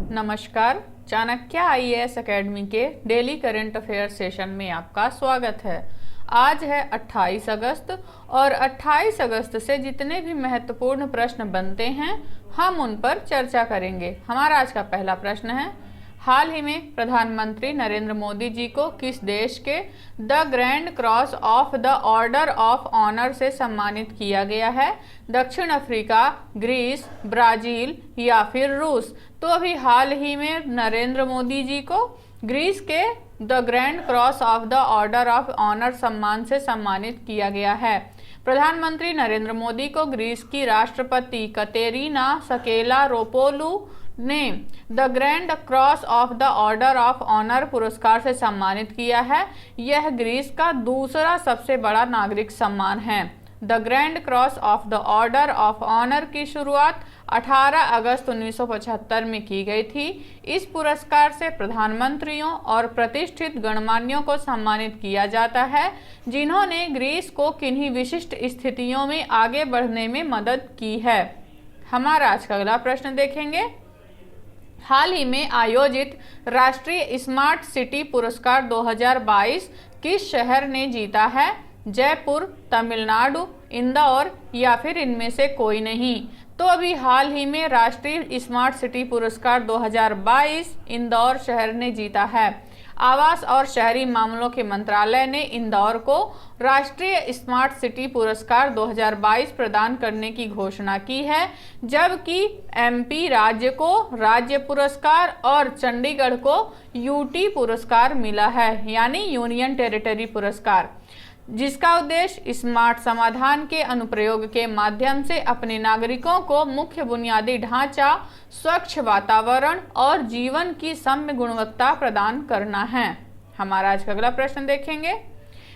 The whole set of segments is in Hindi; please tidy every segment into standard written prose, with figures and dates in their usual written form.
नमस्कार। चाणक्य आईएएस एकेडमी के डेली करंट अफेयर सेशन में आपका स्वागत है। आज है 28 अगस्त और 28 अगस्त से जितने भी महत्वपूर्ण प्रश्न बनते हैं हम उन पर चर्चा करेंगे। हमारा आज का पहला प्रश्न है, हाल ही में प्रधानमंत्री नरेंद्र मोदी जी को किस देश के the grand cross of the order of honour से सम्मानित किया गया है? दक्षिण अफ्रीका, ग्रीस, ब्राजील या फिर रूस? तो अभी हाल ही में नरेंद्र मोदी जी को ग्रीस के the grand cross of the order of honour सम्मान से सम्मानित किया गया है। प्रधानमंत्री नरेंद्र मोदी को ग्रीस की राष्ट्रपति कतेरीना सकेलारोपोलू ने the grand cross of the order of honour पुरस्कार से सम्मानित किया है। यह ग्रीस का दूसरा सबसे बड़ा नागरिक सम्मान है। The grand cross of the order of honour की शुरुआत 18 अगस्त 1975 में की गई थी। इस पुरस्कार से प्रधानमंत्रियों और प्रतिष्ठित गणमान्यों को सम्मानित किया जाता है जिन्होंने ग्रीस को किन्हीं विशिष्ट स्थितियों में आगे बढ़ने में मदद की है। हमारा आज का अगला प्रश्न देखेंगे, हाल ही में आयोजित राष्ट्रीय स्मार्ट सिटी पुरस्कार 2022 किस शहर ने जीता है? जयपुर, तमिलनाडु, इंदौर या फिर इनमें से कोई नहीं? तो अभी हाल ही में राष्ट्रीय स्मार्ट सिटी पुरस्कार 2022 इंदौर शहर ने जीता है। आवास और शहरी मामलों के मंत्रालय ने इंदौर को राष्ट्रीय स्मार्ट सिटी पुरस्कार 2022 प्रदान करने की घोषणा की है, जबकि एमपी राज्य को राज्य पुरस्कार और चंडीगढ़ को यूटी पुरस्कार मिला है, यानी यूनियन टेरिटरी पुरस्कार, जिसका उद्देश्य स्मार्ट समाधान के अनुप्रयोग के माध्यम से अपने नागरिकों को मुख्य बुनियादी ढांचा, स्वच्छ वातावरण और जीवन की सम्य गुणवत्ता प्रदान करना है। हमारा आज का अगला प्रश्न देखेंगे,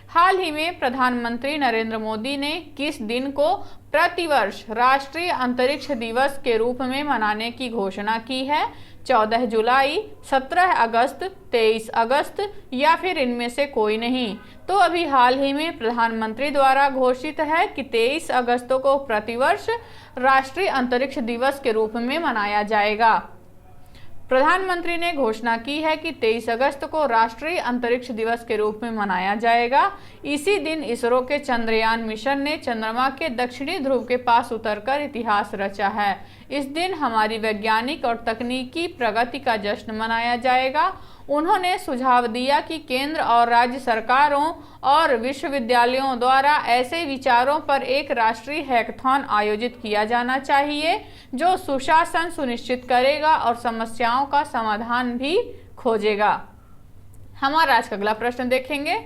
हाल ही में प्रधानमंत्री नरेंद्र मोदी ने किस दिन को प्रतिवर्ष राष्ट्रीय अंतरिक्ष दिवस के रूप में मनाने की घोषणा की है? 14 जुलाई, 17 अगस्त, 23 अगस्त या फिर इनमें से कोई नहीं? तो अभी हाल ही में प्रधानमंत्री द्वारा घोषित है कि 23 अगस्त को प्रतिवर्ष राष्ट्रीय अंतरिक्ष दिवस के रूप में मनाया जाएगा। प्रधानमंत्री ने घोषणा की है कि 23 अगस्त को राष्ट्रीय अंतरिक्ष दिवस के रूप में मनाया जाएगा। इसी दिन इसरो के चंद्रयान मिशन ने चंद्रमा के दक्षिणी ध्रुव के पास उतरकर इतिहास रचा है। इस दिन हमारी वैज्ञानिक और तकनीकी प्रगति का जश्न मनाया जाएगा। उन्होंने सुझाव दिया कि केंद्र और राज्य सरकारों और विश्वविद्यालयों द्वारा ऐसे विचारों पर एक राष्ट्रीय हैकाथॉन आयोजित किया जाना चाहिए जो सुशासन सुनिश्चित करेगा और समस्याओं का समाधान भी खोजेगा। हमारा आज का अगला प्रश्न देखेंगे,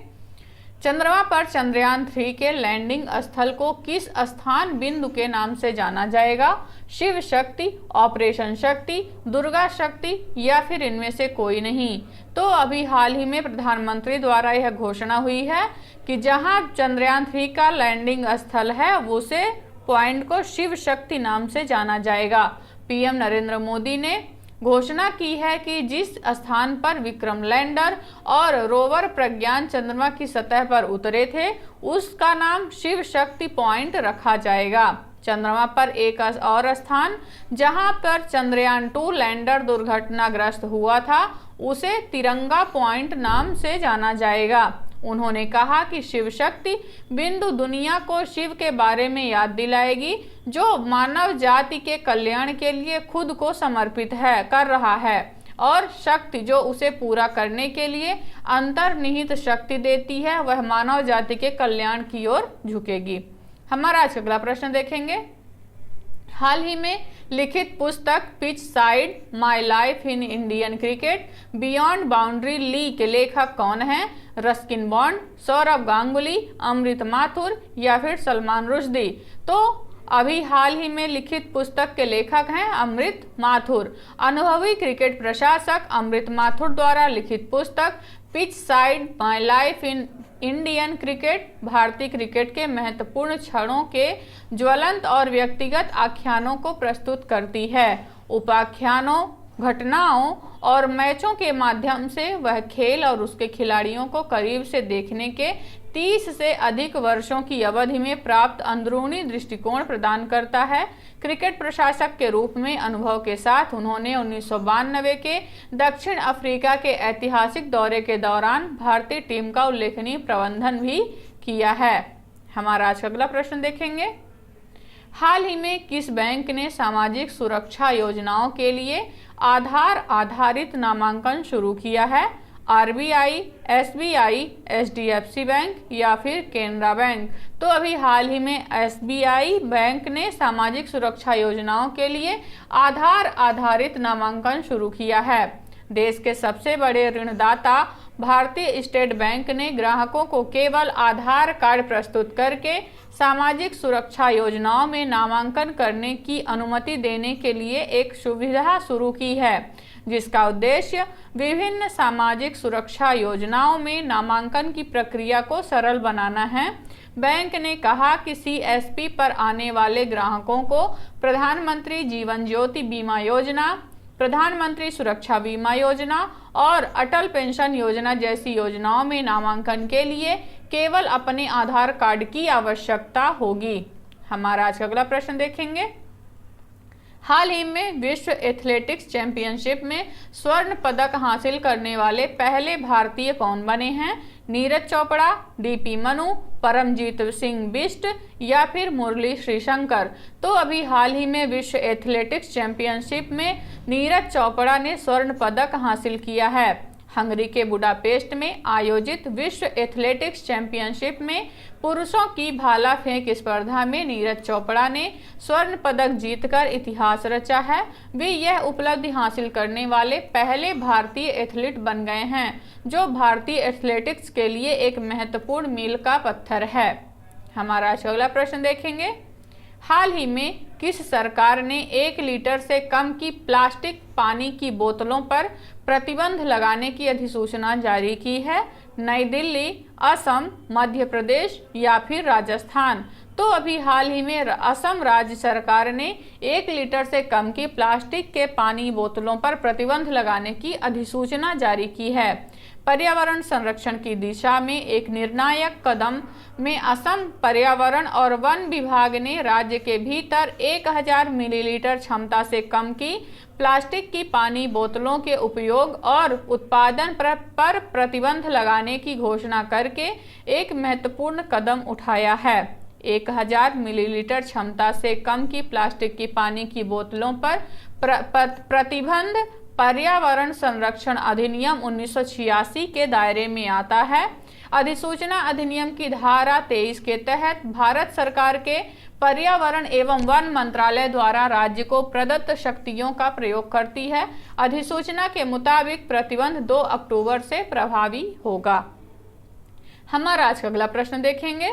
चंद्रमा पर चंद्रयान 3 के लैंडिंग स्थल को किस स्थान बिंदु के नाम से जाना जाएगा? शिव शक्ति, ऑपरेशन शक्ति, दुर्गा शक्ति या फिर इनमें से कोई नहीं? तो अभी हाल ही में प्रधानमंत्री द्वारा यह घोषणा हुई है कि जहां चंद्रयान 3 का लैंडिंग स्थल है उसे पॉइंट को शिव शक्ति नाम से जाना जाएगा। पीएम नरेंद्र मोदी ने घोषणा की है कि जिस स्थान पर विक्रम लैंडर और रोवर प्रज्ञान चंद्रमा की सतह पर उतरे थे उसका नाम शिव शक्ति पॉइंट रखा जाएगा। चंद्रमा पर एक और स्थान जहां पर चंद्रयान 2 लैंडर दुर्घटनाग्रस्त हुआ था उसे तिरंगा पॉइंट नाम से जाना जाएगा। उन्होंने कहा कि शिव शक्ति बिंदु दुनिया को शिव के बारे में याद दिलाएगी जो मानव जाति के कल्याण के लिए खुद को समर्पित कर रहा है, और शक्ति जो उसे पूरा करने के लिए अंतर्निहित शक्ति देती है वह मानव जाति के कल्याण की ओर झुकेगी। हमारा आज का अगला प्रश्न देखेंगे, हाल ही में लिखित पुस्तक pitch side my life in Indian cricket beyond boundary ली के लेखक कौन हैं? रस्किन बॉन्ड, सौरभ गांगुली, अमृत माथुर या फिर सलमान रुश्दी? तो अभी हाल ही में लिखित पुस्तक के लेखक हैं अमृत माथुर। अनुभवी क्रिकेट प्रशासक अमृत माथुर द्वारा लिखित पुस्तक pitch side my life in Indian cricket भारतीय क्रिकेट के महत्वपूर्ण क्षणों के ज्वलंत और व्यक्तिगत आख्यानों को प्रस्तुत करती है। उपाख्यानों, घटनाओं और मैचों के माध्यम से वह खेल और उसके खिलाड़ियों को करीब से देखने के 30 से अधिक वर्षों की अवधि में प्राप्त अंदरूनी दृष्टिकोण प्रदान करता है। क्रिकेट प्रशासक के रूप में अनुभव के साथ उन्होंने 1992 के दक्षिण अफ्रीका के ऐतिहासिक दौरे के दौरान भारतीय टीम का उल्लेखनीय प्रबंधन भी किया है। हमारा आज का अगला प्रश्न देखेंगे। हाल ही में किस बैंक ने सामाजिक सुरक्षा योजनाओं के लिए आधार आधारित नामांकन शुरू किया है? आरबीआई, एसबीआई, एचडीएफसी बैंक या फिर केनरा बैंक? तो अभी हाल ही में एसबीआई बैंक ने सामाजिक सुरक्षा योजनाओं के लिए आधार आधारित नामांकन शुरू किया है। देश के सबसे बड़े ऋणदाता भारतीय स्टेट बैंक ने ग्राहकों को केवल आधार कार्ड प्रस्तुत करके सामाजिक सुरक्षा योजनाओं में नामांकन करने की अनुमति देने के लिए एक सुविधा शुरू की है, जिसका उद्देश्य विभिन्न सामाजिक सुरक्षा योजनाओं में नामांकन की प्रक्रिया को सरल बनाना है। बैंक ने कहा कि सीएसपी पर आने वाले ग्राहकों को प्रधानमंत्री जीवन ज्योति बीमा योजना, प्रधानमंत्री सुरक्षा बीमा योजना और अटल पेंशन योजना जैसी योजनाओं में नामांकन के लिए केवल अपने आधार कार्ड की आवश्यकता होगी। हमारा आज का अगला प्रश्न देखेंगे। हाल ही में विश्व एथलेटिक्स चैंपियनशिप में स्वर्ण पदक हासिल करने वाले पहले भारतीय कौन बने हैं? नीरज चोपड़ा, डीपी मनु, परमजीत सिंह बिष्ट या फिर मुरली श्रीशंकर? तो अभी हाल ही में विश्व एथलेटिक्स चैंपियनशिप में नीरज चोपड़ा ने स्वर्ण पदक हासिल किया है। हंगरी के बुडापेस्ट में आयोजित विश्व एथलेटिक्स चैंपियनशिप में पुरुषों की भाला फेंक स्पर्धा में नीरज चोपड़ा ने स्वर्ण पदक जीतकर इतिहास रचा है। वे यह उपलब्धि हासिल करने वाले पहले भारतीय एथलीट बन गए हैं, जो भारतीय एथलेटिक्स के लिए एक महत्वपूर्ण मील का पत्थर है। हमारा अगला प्रश्न देखेंगे। हाल ही में किस सरकार ने 1 लीटर से कम की प्लास्टिक पानी की बोतलों पर प्रतिबंध लगाने की अधिसूचना जारी की है? नई दिल्ली, असम, मध्य प्रदेश या फिर राजस्थान? तो अभी हाल ही में असम राज्य सरकार ने 1 लीटर से कम की प्लास्टिक के पानी बोतलों पर प्रतिबंध लगाने की अधिसूचना जारी की है। पर्यावरण संरक्षण की दिशा में एक निर्णायक कदम में असम पर्यावरण और वन विभाग ने राज्य के भीतर 1000 मिलीलीटर क्षमता से कम की प्लास्टिक की पानी बोतलों के उपयोग और उत्पादन पर प्रतिबंध लगाने की घोषणा करके एक महत्वपूर्ण कदम उठाया है। 1000 मिलीलीटर क्षमता से कम की प्लास्टिक की पानी की बोतलों पर प्रतिबंध पर्यावरण संरक्षण अधिनियम 1986 के दायरे में आता है। अधिसूचना अधिनियम की धारा 23 के तहत भारत सरकार के पर्यावरण एवं वन मंत्रालय द्वारा राज्य को प्रदत्त शक्तियों का प्रयोग करती है। अधिसूचना के मुताबिक प्रतिबंध 2 अक्टूबर से प्रभावी होगा। हमारा आज का अगला प्रश्न देखेंगे।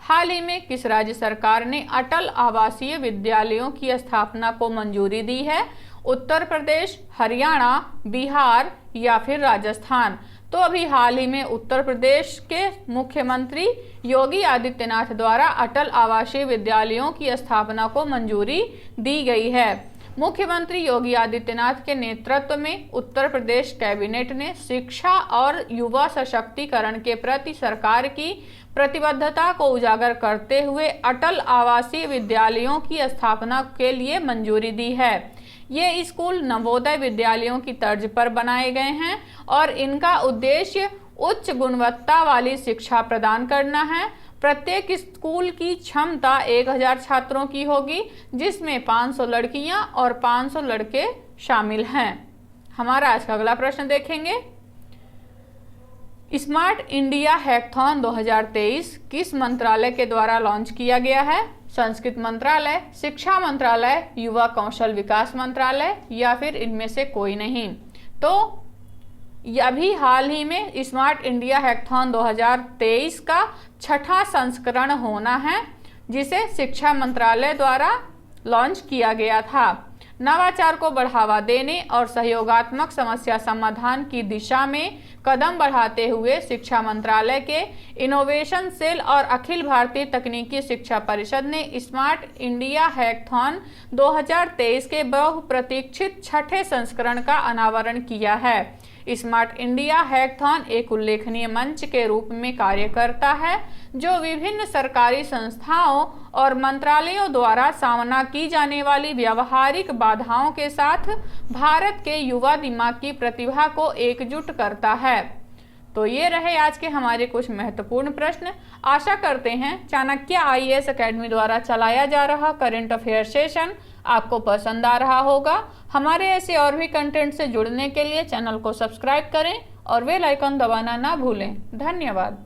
हाल ही में किस राज्य सरकार ने अटल आवासीय विद्यालयों की स्थापना को मंजूरी दी है? उत्तर प्रदेश, हरियाणा, बिहार या फिर राजस्थान? तो अभी हाल ही में उत्तर प्रदेश के मुख्यमंत्री योगी आदित्यनाथ द्वारा अटल आवासीय विद्यालयों की स्थापना को मंजूरी दी गई है। मुख्यमंत्री योगी आदित्यनाथ के नेतृत्व में उत्तर प्रदेश कैबिनेट ने शिक्षा और युवा सशक्तिकरण के प्रति सरकार की प्रतिबद्धता को उजागर करते हुए अटल आवासीय विद्यालयों की स्थापना के लिए मंजूरी दी है। ये स्कूल नवोदय विद्यालयों की तर्ज पर बनाए गए हैं और इनका उद्देश्य उच्च गुणवत्ता वाली शिक्षा प्रदान करना है। प्रत्येक स्कूल की क्षमता 1000 छात्रों की होगी, जिसमें 500 लड़कियां और 500 लड़के शामिल हैं। हमारा आज का अगला प्रश्न देखेंगे। स्मार्ट इंडिया हैकाथॉन 2023 किस मंत्रालय के द्वारा लॉन्च किया गया है? संस्कृति मंत्रालय, शिक्षा मंत्रालय, युवा कौशल विकास मंत्रालय या फिर इनमें से कोई नहीं? तो अभी हाल ही में स्मार्ट इंडिया हैकाथॉन 2023 का 6ठा संस्करण होना है, जिसे शिक्षा मंत्रालय द्वारा लॉन्च किया गया था। नवाचार को बढ़ावा देने और सहयोगात्मक समस्या समाधान की दिशा में कदम बढ़ाते हुए शिक्षा मंत्रालय के इनोवेशन सेल और अखिल भारतीय तकनीकी शिक्षा परिषद ने स्मार्ट इंडिया हैकाथॉन 2023 के बहुप्रतीक्षित 6ठे संस्करण का अनावरण किया है। स्मार्ट इंडिया हैकथॉन एक उल्लेखनीय मंच के रूप में कार्य करता है जो विभिन्न सरकारी संस्थाओं और मंत्रालयों द्वारा सामना की जाने वाली व्यावहारिक बाधाओं के साथ भारत के युवा दिमाग की प्रतिभा को एकजुट करता है। तो ये रहे आज के हमारे कुछ महत्वपूर्ण प्रश्न। आशा करते हैं चाणक्य आईएएस एकेडमी द्वारा चलाया जा रहा करंट अफेयर सेशन आपको पसंद आ रहा होगा। हमारे ऐसे और भी कंटेंट से जुड़ने के लिए चैनल को सब्सक्राइब करें और बेल आइकन दबाना ना भूलें। धन्यवाद।